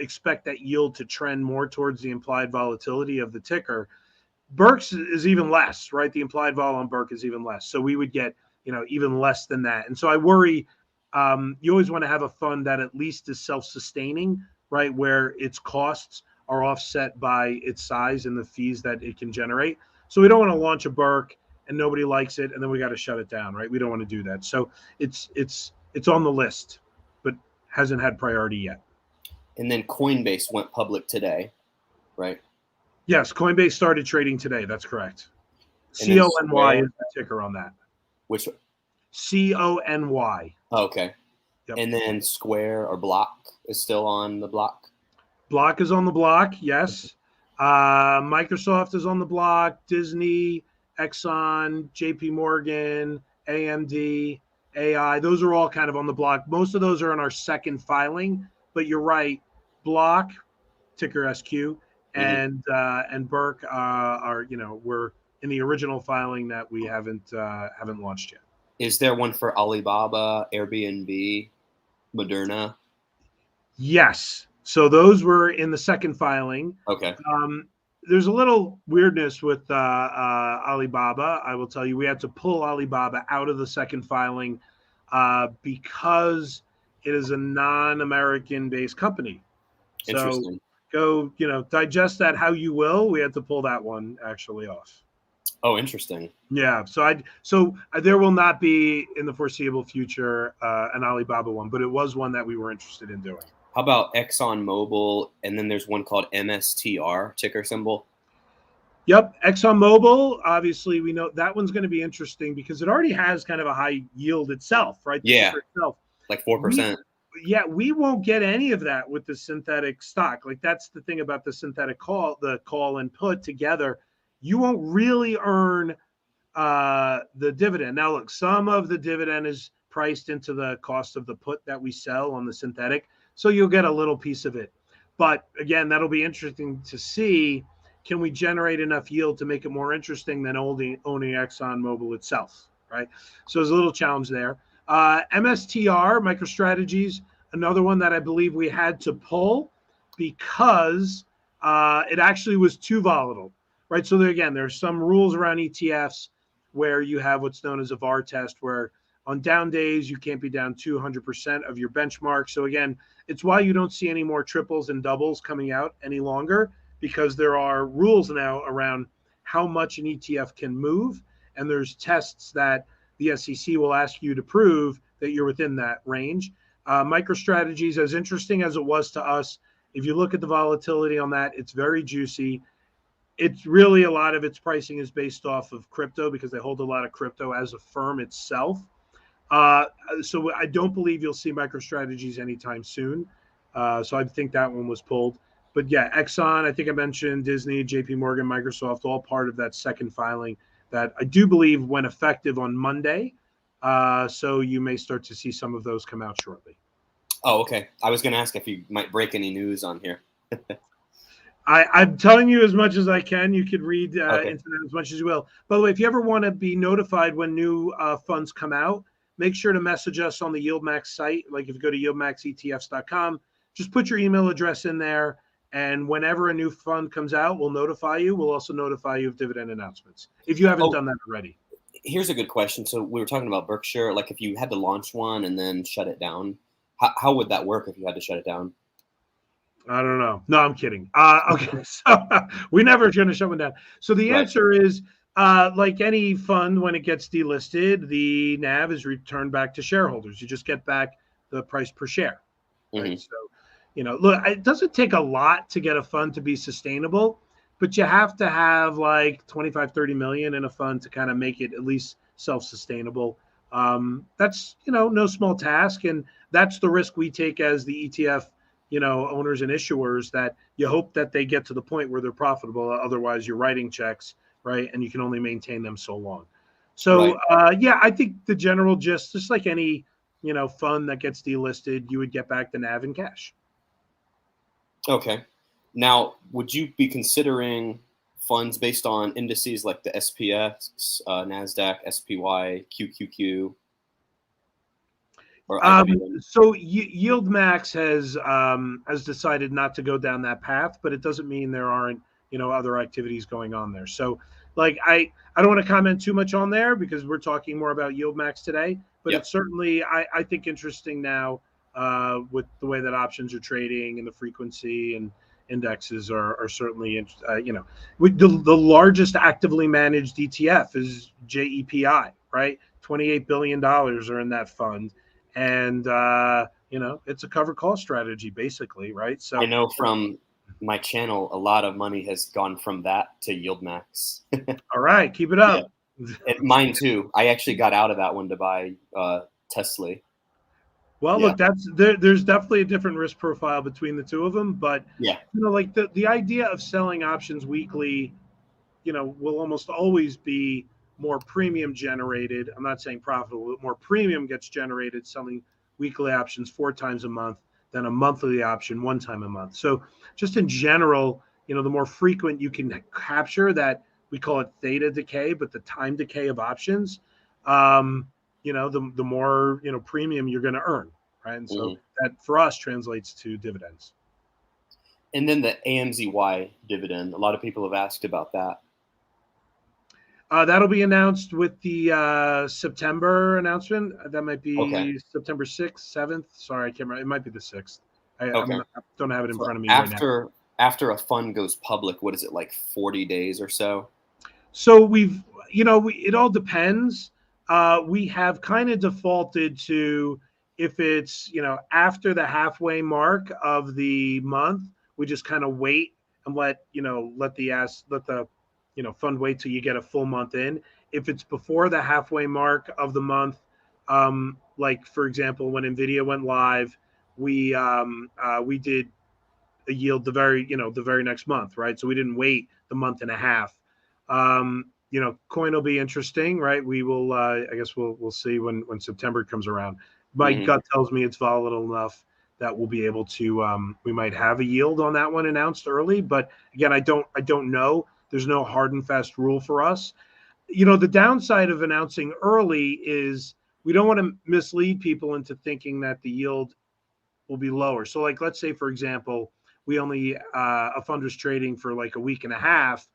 expect that yield to trend more towards the implied volatility of the ticker. Berk's is even less, right? The implied vol on Berk is even less. So we would get, even less than that. And so I worry, you always want to have a fund that at least is self-sustaining, right? Where its costs are offset by its size and the fees that it can generate. So we don't want to launch a Berk and nobody likes it, and then we got to shut it down, right? We don't want to do that. So it's on the list, but hasn't had priority yet. And then Coinbase went public today, right? Yes, Coinbase started trading today. That's correct. CONY is the ticker on that. Which? CONY. Oh, okay. Yep. And then Square or Block is still on the block? Block is on the block, yes. Microsoft is on the block. Disney, Exxon, JP Morgan, AMD, AI. Those are all kind of on the block. Most of those are in our second filing, but you're right. Block, ticker SQ, and Berk are, we're in the original filing that we haven't launched yet. Is there one for Alibaba, Airbnb, Moderna? Yes. So those were in the second filing. Okay. There's a little weirdness with Alibaba. I will tell you, we had to pull Alibaba out of the second filing because it is a non-American based company. Interesting. So go, digest that how you will. We had to pull that one actually off. Oh, interesting. Yeah. So there will not be in the foreseeable future an Alibaba one, but it was one that we were interested in doing. How about ExxonMobil? And then there's one called MSTR, ticker symbol. Yep. ExxonMobil, obviously, we know that one's going to be interesting because it already has kind of a high yield itself, right? Yeah. Itself. Like 4%. Yeah, we won't get any of that with the synthetic stock. Like that's the thing about the synthetic call, the call and put together. You won't really earn the dividend. Now, look, some of the dividend is priced into the cost of the put that we sell on the synthetic, so you'll get a little piece of it. But again, that'll be interesting to see. Can we generate enough yield to make it more interesting than owning ExxonMobil itself, right? So there's a little challenge there. MSTR, MicroStrategies, another one that I believe we had to pull because it actually was too volatile, right? So there again, there's some rules around ETFs where you have what's known as a VAR test, where on down days you can't be down 200% of your benchmark. So again, it's why you don't see any more triples and doubles coming out any longer, because there are rules now around how much an ETF can move, and there's tests that the SEC will ask you to prove that you're within that range. MicroStrategies, as interesting as it was to us, if you look at the volatility on that, it's very juicy. It's really a lot of its pricing is based off of crypto because they hold a lot of crypto as a firm itself. So I don't believe you'll see MicroStrategies anytime soon. So I think that one was pulled. But yeah, Exxon, I think I mentioned Disney, JP Morgan, Microsoft, all part of that second filing that I do believe went effective on Monday. So you may start to see some of those come out shortly. Oh, okay. I was going to ask if you might break any news on here. I'm telling you as much as I can. You could read Okay. into that as much as you will. By the way, if you ever want to be notified when new funds come out, make sure to message us on the YieldMax site. Like if you go to yieldmaxetfs.com, just put your email address in there. And whenever a new fund comes out, we'll notify you. We'll also notify you of dividend announcements if you haven't done that already. Here's a good question. So we were talking about Berkshire. Like if you had to launch one and then shut it down, how would that work if you had to shut it down? I don't know. No, I'm kidding. Okay, so we never going to shut one down. So the answer is, like any fund, when it gets delisted, the NAV is returned back to shareholders. You just get back the price per share. Right. Mm-hmm. So, look, it doesn't take a lot to get a fund to be sustainable, but you have to have like 25, 30 million in a fund to kind of make it at least self-sustainable. That's, no small task. And that's the risk we take as the ETF owners and issuers, that you hope that they get to the point where they're profitable. Otherwise, you're writing checks, right? And you can only maintain them so long. So, yeah, I think the general gist, just like any, fund that gets delisted, you would get back the NAV in cash. Okay. Now, would you be considering funds based on indices like the SPX, NASDAQ, SPY, QQQ? So YieldMax has decided not to go down that path, but it doesn't mean there aren't other activities going on there. So like I don't want to comment too much on there because we're talking more about YieldMax today, but it's certainly I think interesting now with the way that options are trading and the frequency and indexes are certainly the largest actively managed ETF is JEPI, right? $28 billion are in that fund. And, it's a covered call strategy, basically, right? So I know from my channel, a lot of money has gone from that to YieldMax. All right, keep it up. Yeah. And mine too. I actually got out of that one to buy Tesla. Well, look, there's definitely a different risk profile between the two of them, but like the idea of selling options weekly, will almost always be more premium generated. I'm not saying profitable, but more premium gets generated selling weekly options 4 times a month than a monthly option 1 time a month. So just in general, the more frequent you can capture that, we call it theta decay, but the time decay of options, the more, premium you're going to earn. Right. And so that for us translates to dividends. And then the Amzy dividend. A lot of people have asked about that. That'll be announced with the September announcement. That might be September 6th, 7th. Sorry, I can't remember. It might be the 6th. I don't have it in front of me right now. After a fund goes public, what is it, like 40 days or so? So it all depends. We have kind of defaulted to, if it's, after the halfway mark of the month, we just kind of wait and let the fund wait till you get a full month in. If it's before the halfway mark of the month, like for example, when NVIDIA went live, we did a yield the very next month, right? So we didn't wait the month and a half. Coin will be interesting, right? We will, I guess we'll see when September comes around. My Hmm. gut tells me it's volatile enough that we'll be able to, we might have a yield on that one announced early. But again, I don't know. There's no hard and fast rule for us. The downside of announcing early is we don't want to mislead people into thinking that the yield will be lower. So, like, let's say, for example, we only a fund was trading for like a week and a half,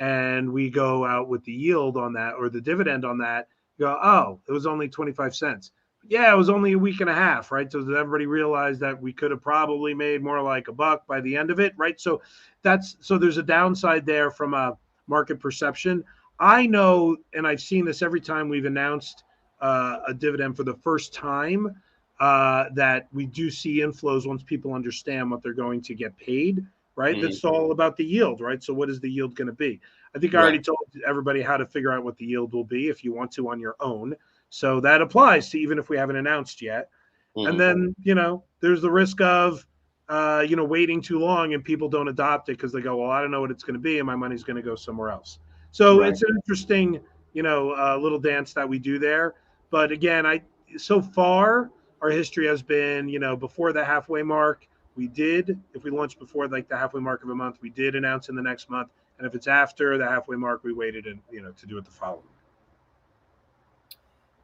and we go out with the yield on that or the dividend on that. You go, oh, it was only 25 cents. Yeah, it was only a week and a half, right? So that everybody realized that we could have probably made more like a buck by the end of it, right? So there's a downside there from a market perception. I know, and I've seen this every time we've announced a dividend for the first time, that we do see inflows once people understand what they're going to get paid, right? Hmm. That's all about the yield, right? So what is the yield going to be? I think I Right. already told everybody how to figure out what the yield will be if you want to on your own. So that applies to even if we haven't announced yet. And Hmm. then, there's the risk of, waiting too long and people don't adopt it because they go, well, I don't know what it's going to be and my money's going to go somewhere else. So Right. it's an interesting, little dance that we do there. But again, so far, our history has been, before the halfway mark, if we launched before like the halfway mark of a month, we did announce in the next month. And if it's after the halfway mark, we waited and, to do it the following.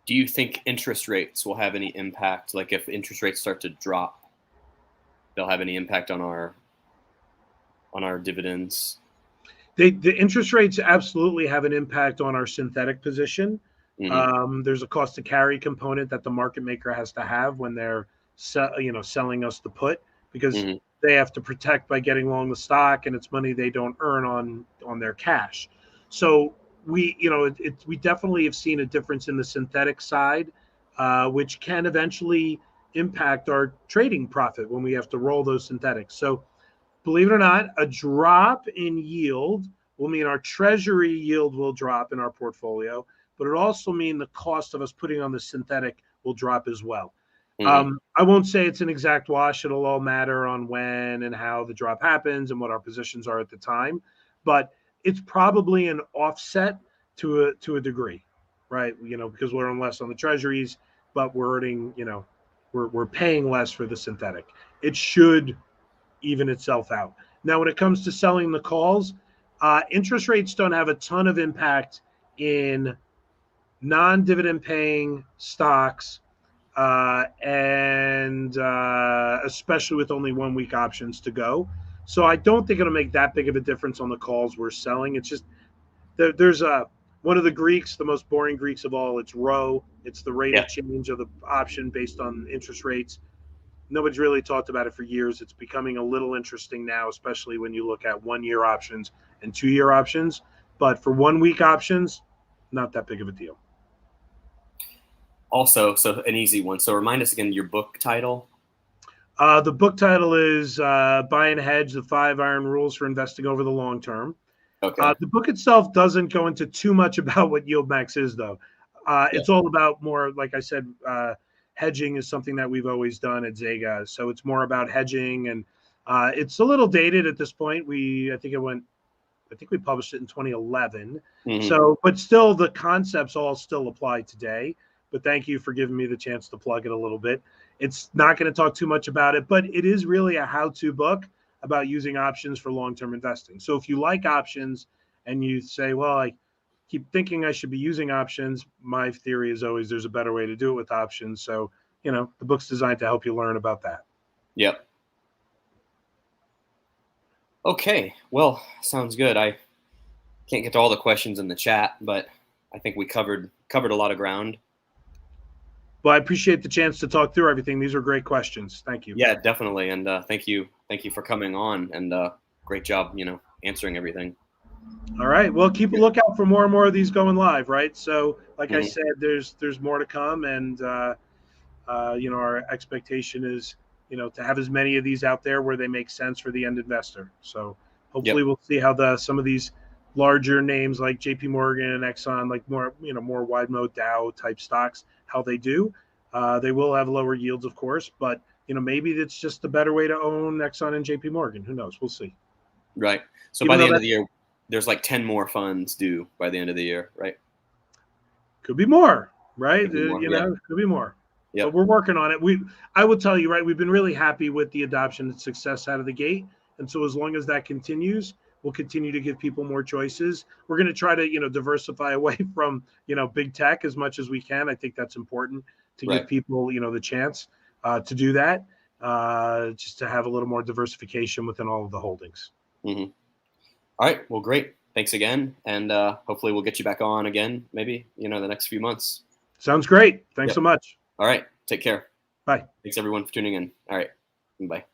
Do you think interest rates will have any impact? Like if interest rates start to drop, they'll have any impact on our dividends? The interest rates absolutely have an impact on our synthetic position. Hmm. There's a cost to carry component that the market maker has to have when they're selling us the put, because Hmm. they have to protect by getting long the stock, and it's money they don't earn on their cash. So we definitely have seen a difference in the synthetic side, which can eventually impact our trading profit when we have to roll those synthetics. So believe it or not, a drop in yield will mean our treasury yield will drop in our portfolio, but it also mean the cost of us putting on the synthetic will drop as well. Hmm. I won't say it's an exact wash. It'll all matter on when and how the drop happens and what our positions are at the time. But it's probably an offset to a degree, right? Because we're earning less on the treasuries, but we're earning, we're paying less for the synthetic. It should even itself out. Now, when it comes to selling the calls, interest rates don't have a ton of impact in non-dividend paying stocks, and especially with only 1 week options to go. So I don't think it'll make that big of a difference on the calls we're selling. It's just there's one of the Greeks, the most boring Greeks of all. It's rho. It's the rate Yeah. of change of the option based on interest rates. Nobody's really talked about it for years. It's becoming a little interesting now, especially when you look at 1 year options and 2 year options. But for 1 week options, not that big of a deal. Also, so an easy one. So remind us again your book title. The book title is Buy and Hedge, the 5 Iron Rules for Investing Over the Long Term. Okay. The book itself doesn't go into too much about what YieldMax is, though. Yeah. It's all about more, like I said, hedging is something that we've always done at Zega. So it's more about hedging, and it's a little dated at this point. I think we published it in 2011. Hmm. So, but still, the concepts all still apply today. But thank you for giving me the chance to plug it a little bit. It's not going to talk too much about it, but it is really a how-to book about using options for long-term investing. So if you like options and you say, well, I keep thinking I should be using options, my theory is always there's a better way to do it with options. So, the book's designed to help you learn about that. Yep. Okay. Well, sounds good. I can't get to all the questions in the chat, but I think we covered a lot of ground. Well, I appreciate the chance to talk through everything. These are great questions. Thank you. Yeah, definitely. And thank you for coming on, and great job, answering everything. All right. Well, keep a Good. lookout for more and more of these going live, right? So, like I Mhm. said, there's more to come, and our expectation is, to have as many of these out there where they make sense for the end investor. So, hopefully, Yep. we'll see how some of these larger names like J.P. Morgan and Exxon, like more wide mode Dow type stocks, how they do. They will have lower yields, of course, but maybe it's just the better way to own Exxon and JP Morgan. Who knows? We'll see. Right. So Even by the though end that of the year, there's like 10 more funds due by the end of the year, right? could be more, right? Could be more. Could be more. Yep. But we're working on it. I will tell you, right, we've been really happy with the adoption and success out of the gate. And so as long as that continues, we'll continue to give people more choices. We're going to try to, diversify away from, big tech as much as we can. I think that's important to give people, the chance to do that, just to have a little more diversification within all of the holdings. Mm-hmm. All right. Well, great. Thanks again. And hopefully we'll get you back on again, maybe, the next few months. Sounds great. Thanks so much. All right. Take care. Bye. Thanks everyone for tuning in. All right. Bye.